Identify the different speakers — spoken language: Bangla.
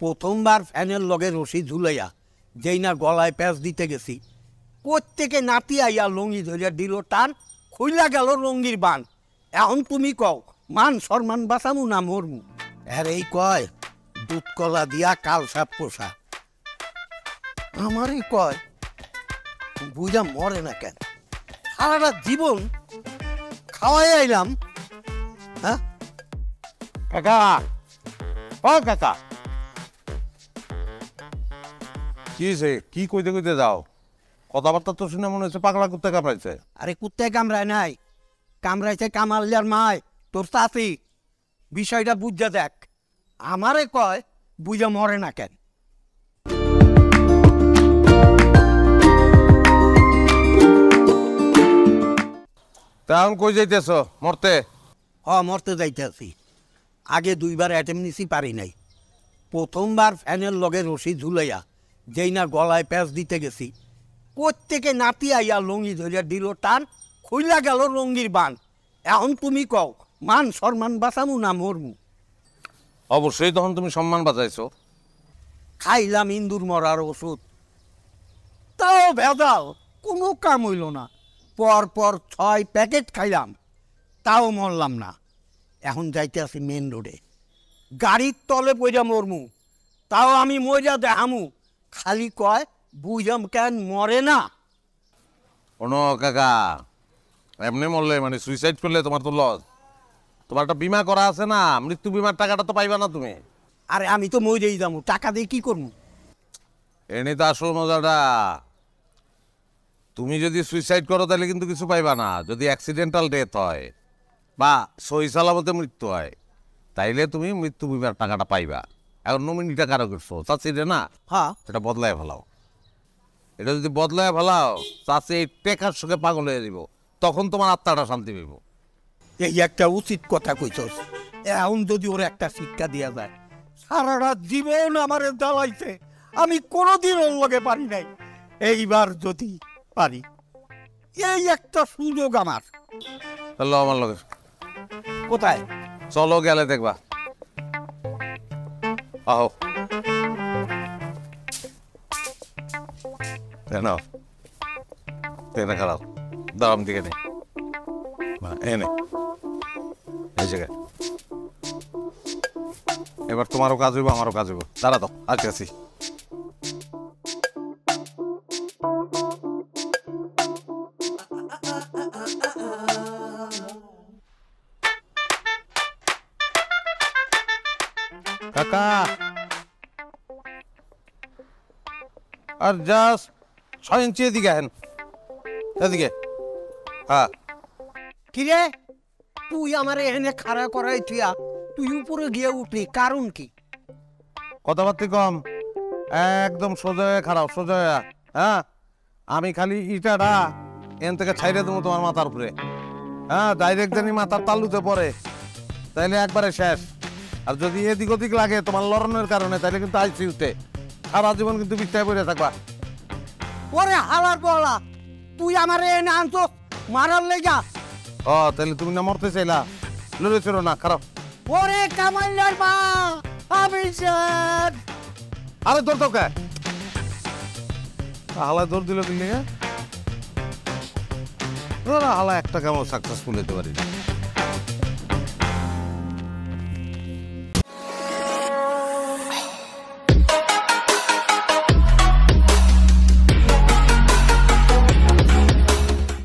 Speaker 1: প্রথমবার ফ্যানের লগে রশি ঝুলাইয়া যেই না গলায় প্যাঁচ দিতে গেছি, প্রত্যেকে নাতি আইয়া লঙ্গি ধরিয়া দিল টান, খুইলা গেল লঙ্গির বান। এখন তুমি কও মান সম্মান বাঁচামু না মরমু? আর এই কয় দুধ কলা দিয়া কাল সাপ পোষা, আমারই কয় বুঝা মরে না কেন? সারাটা জীবন খাওয়াই আইলাম। হ্যাঁ কাকা, ও কাকা,
Speaker 2: কি হয়েছে? কি কইতে কইতে যাও? কথাবার্তা তো শুনে মনে হচ্ছে পাগলা কুত্তে কামড়াইছে।
Speaker 1: আরে কুত্তে কামড়ায় নাই, কামড়াইছে কামালিয়ার মায় তোর চাচি। বিষয়টা বুঝা দেখ। আমারে কয় বুঝা মরে না কেন?
Speaker 2: এখন কই যাইতেছ? মরতে?
Speaker 1: মরতে যাইতেছি। আগে দুইবার অ্যাটেম্প নিছি, পারি নাই। প্রথমবার ফ্যানের লগে রশি ঝুলাইয়া যেই না গলায় প্যাঁচ দিতে গেছি, প্রত্যেকে নাতি আইয়া লঙ্গি ধরিয়া দিল টান, খুইলা গেল লঙ্গির বান। এখন তুমি কও মান সম্মান বাঁচামু না মরমু?
Speaker 2: অবশ্যই তখন তুমি সম্মান বাঁচাইছো।
Speaker 1: খাইলাম ইন্দুর মরার ওষুধ, তাও ভেজাল, কোনো কাম হইল না। পর পর 6 প্যাকেট খাইলাম, তাও মরলাম না। এখন যাইতে আছি মেন রোডে, গাড়ির তলে পইরা মরমু, তাও আমি মইরা দেখামু। খালি কয় বুঝাম কেন মরে না?
Speaker 2: কোনো কাকা, এমনি মরলে মানে সুইসাইড করলে তোমার তো লস। তোমার একটা বিমা করা আছে না, মৃত্যু বিমার টাকাটা তো পাইবা না তুমি।
Speaker 1: আরে আমি তো মরেই যাবো, টাকা দিয়ে কি করবো?
Speaker 2: এনে তো আসল মজাটা। তুমি যদি সুইসাইড করো তাহলে কিন্তু কিছু পাইবা না। যদি অ্যাক্সিডেন্টাল ডেথ হয় বা সহি সালামতে মৃত্যু হয়, তাইলে তুমি মৃত্যু বিমার টাকাটা পাইবা। এখন নমিনিটা কারো করছো, চাচ্ছি রে না?
Speaker 1: হ্যাঁ,
Speaker 2: এটা বদলায় ফেলাও। এটা যদি বদলায় ফেলাও, চাষে এই টেকার সঙ্গে পাগল হয়ে দিব, তখন তোমার আত্মাটা শান্তি পাইব।
Speaker 1: এই একটা উচিত কথা কইছস। এখন যদি ওর একটা শিক্ষা দিয়া যায়। সারাটা জীবন আমারে জ্বালাইছে, আমি কোনোদিন ওর লগে পারি নাই। এইবার যদি পারি, এই একটা সুযোগ আমার।
Speaker 2: চলো আমার লগে।
Speaker 1: কোথায়?
Speaker 2: চলো, গেলে দেখবা। আহো কেন এনে খারাপ দাম দিকে নেই এনে এই জায়গায়। এবার তোমারও কাজ হইব, আমারও কাজ হইব। দাঁড়া তো, আসছি। কাকা, আর জাস্ট 6 ইঞ্চি এদিকে আহেন, এদিকে। হ্যাঁ,
Speaker 1: কিরে তুই আমার এখানে খাড়া করাই থিয়া তুই উপরে গিয়ে উঠলি, কারণ কি?
Speaker 2: কথাবার্তা কম, একদম সোজা হয়ে খারাপ, সোজা হয়ে। হ্যাঁ, আমি খালি ইটাটা এন থেকে ছাইড়ে দেবো তোমার মাথার উপরে। হ্যাঁ, ডাইরেক্ট জানি মাথার তালুতে পড়ে, তাইলে একবারে শেষ। আর যদি এদিক ওদিক লাগে তোমার লড়নের কারণে, তাইলে কিন্তু আইসিইউতে সারা জীবন কিন্তু বিছায় পড়ে থাকবা।
Speaker 1: ওরে হালার বলা, তুই আমার এনে আনছো মারার লেগা?
Speaker 2: তাহলে তুমি না মরতে চাইলা, লড়েছিল না, খারাপ।
Speaker 1: ওরে কামাইলার মা, আমি শেষ।
Speaker 2: আরে দৌড় তো কে হালা দৌড় দিল কি হালা একটা কেমন সাকসেসফুল হতে পারি না।